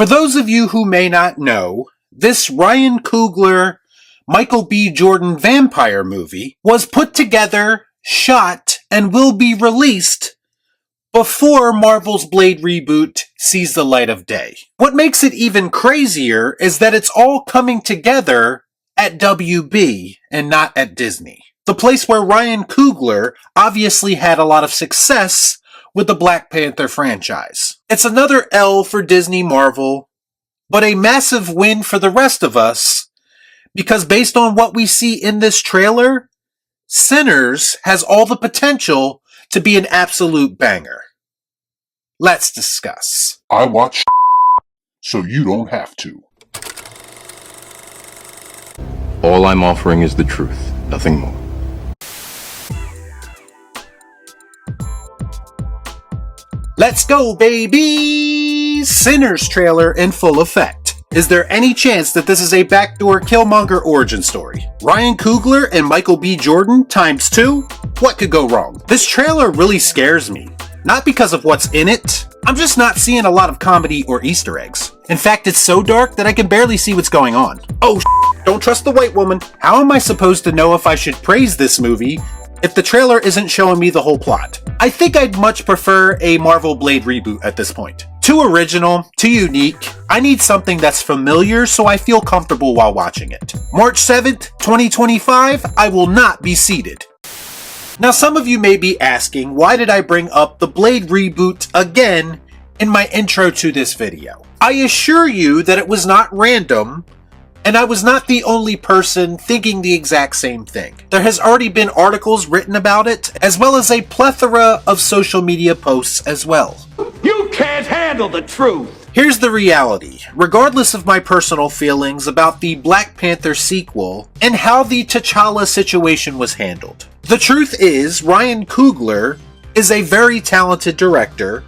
For those of you who may not know, this Ryan Coogler, Michael B. Jordan vampire movie was put together, shot, and will be released before Marvel's Blade Reboot sees the light of day. What makes it even crazier is that it's all coming together at WB and not at Disney, the place where Ryan Coogler obviously had a lot of success with the Black Panther franchise. It's another L for Disney Marvel, but a massive win for the rest of us, because based on what we see in this trailer, Sinners has all the potential to be an absolute banger. Let's discuss. I watch so you don't have to. All I'm offering is the truth, nothing more. Let's go, baby! Sinners trailer in full effect. Is there any chance that this is a backdoor Killmonger origin story? Ryan Coogler and Michael B. Jordan ×2? What could go wrong? This trailer really scares me. Not because of what's in it. I'm just not seeing a lot of comedy or Easter eggs. In fact, it's so dark that I can barely see what's going on. Oh, don't trust the white woman. How am I supposed to know if I should praise this movie if the trailer isn't showing me the whole plot? I think I'd much prefer a Marvel Blade Reboot at this point. Too original, too unique. I need something that's familiar so I feel comfortable while watching it. March 7th, 2025, I will not be seated. Now some of you may be asking, why did I bring up the Blade Reboot again in my intro to this video? I assure you that it was not random, and I was not the only person thinking the exact same thing. There has already been articles written about it, as well as a plethora of social media posts as well. You can't handle the truth! Here's the reality. Regardless of my personal feelings about the Black Panther sequel and how the T'Challa situation was handled, the truth is Ryan Coogler is a very talented director.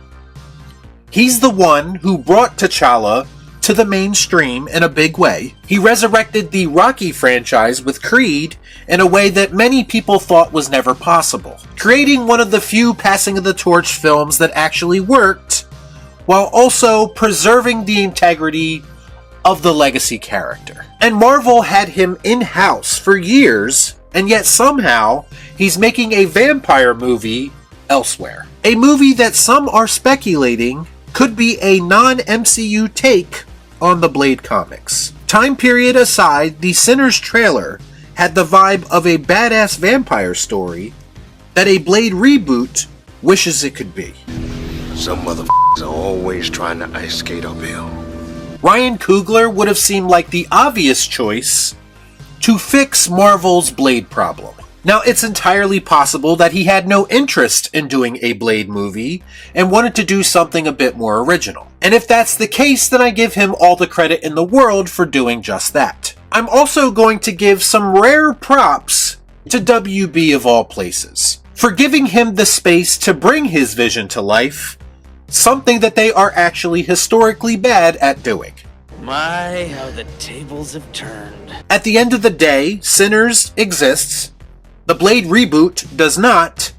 He's the one who brought T'Challa to the mainstream in a big way. He resurrected the Rocky franchise with Creed in a way that many people thought was never possible, creating one of the few passing of the torch films that actually worked, while also preserving the integrity of the legacy character. And Marvel had him in-house for years, and yet somehow he's making a vampire movie elsewhere. A movie that some are speculating could be a non-MCU take on the Blade comics. Time period aside, the Sinners trailer had the vibe of a badass vampire story that a Blade Reboot wishes it could be. Some motherfuckers are always trying to ice skate uphill. Ryan Coogler would have seemed like the obvious choice to fix Marvel's Blade problem. Now, it's entirely possible that he had no interest in doing a Blade movie and wanted to do something a bit more original. And if that's the case, then I give him all the credit in the world for doing just that. I'm also going to give some rare props to WB of all places for giving him the space to bring his vision to life, something that they are actually historically bad at doing. My, how the tables have turned. At the end of the day, Sinners exists. The Blade Reboot does not,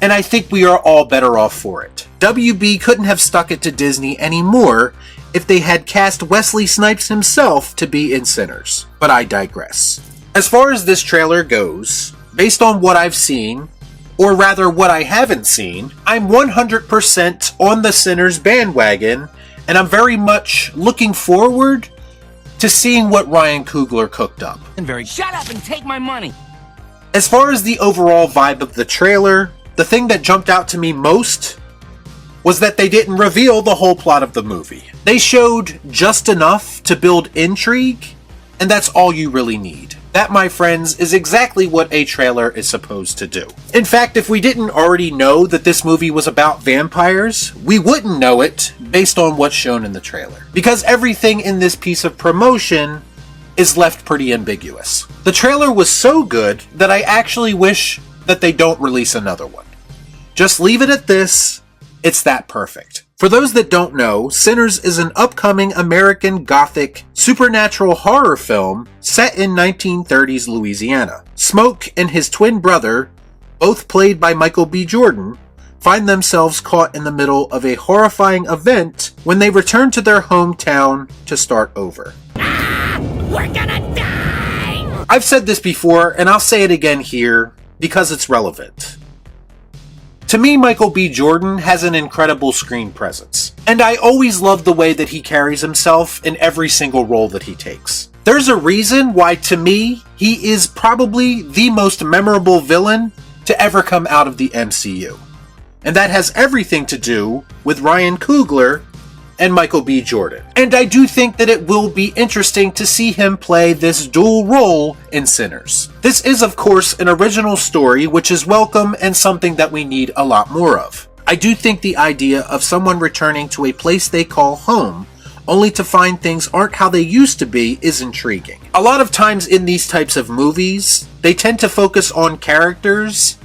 and I think we are all better off for it. WB couldn't have stuck it to Disney anymore if they had cast Wesley Snipes himself to be in Sinners, but I digress. As far as this trailer goes, based on what I've seen, or rather what I haven't seen, I'm 100% on the Sinners bandwagon, and I'm very much looking forward to seeing what Ryan Coogler cooked up. Shut up and take my money! As far as the overall vibe of the trailer, the thing that jumped out to me most was that they didn't reveal the whole plot of the movie. They showed just enough to build intrigue, and that's all you really need. That, my friends, is exactly what a trailer is supposed to do. In fact, if we didn't already know that this movie was about vampires, we wouldn't know it based on what's shown in the trailer. Because everything in this piece of promotion is left pretty ambiguous. The trailer was so good that I actually wish that they don't release another one. Just leave it at this. It's that perfect. For those that don't know, Sinners is an upcoming American Gothic supernatural horror film set in 1930s Louisiana. Smoke and his twin brother, both played by Michael B. Jordan, find themselves caught in the middle of a horrifying event when they return to their hometown to start over. We're gonna die! I've said this before, and I'll say it again here because it's relevant. To me, Michael B. Jordan has an incredible screen presence, and I always love the way that he carries himself in every single role that he takes. There's a reason why, to me, he is probably the most memorable villain to ever come out of the MCU. And that has everything to do with Ryan Coogler and Michael B. Jordan. And I do think that it will be interesting to see him play this dual role in Sinners. This is, of course, an original story, which is welcome and something that we need a lot more of. I do think the idea of someone returning to a place they call home, only to find things aren't how they used to be, is intriguing. A lot of times in these types of movies, they tend to focus on characters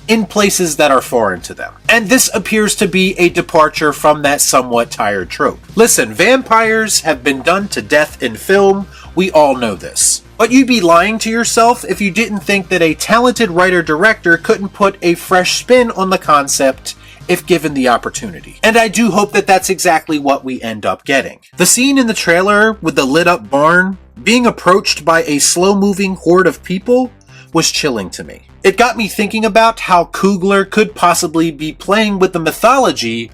in places that are foreign to them. And this appears to be a departure from that somewhat tired trope. Listen, vampires have been done to death in film, we all know this. But you'd be lying to yourself if you didn't think that a talented writer-director couldn't put a fresh spin on the concept if given the opportunity. And I do hope that that's exactly what we end up getting. The scene in the trailer with the lit up barn being approached by a slow-moving horde of people was chilling to me. It got me thinking about how Coogler could possibly be playing with the mythology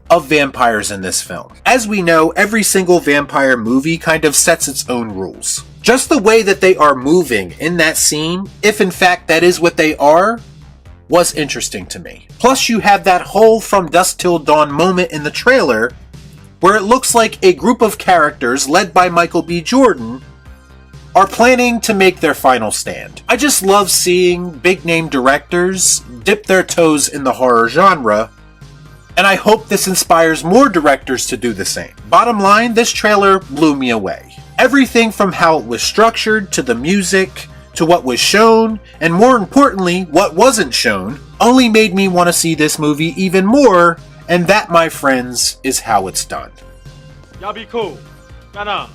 of vampires in this film. As we know, every single vampire movie kind of sets its own rules. Just the way that they are moving in that scene, if in fact that is what they are, was interesting to me. Plus you have that whole From Dusk Till Dawn moment in the trailer where it looks like a group of characters led by Michael B. Jordan are planning to make their final stand. I just love seeing big-name directors dip their toes in the horror genre, and I hope this inspires more directors to do the same. Bottom line, this trailer blew me away. Everything from how it was structured, to the music, to what was shown, and more importantly, what wasn't shown, only made me want to see this movie even more, and that, my friends, is how it's done. Y'all be cool. Nah.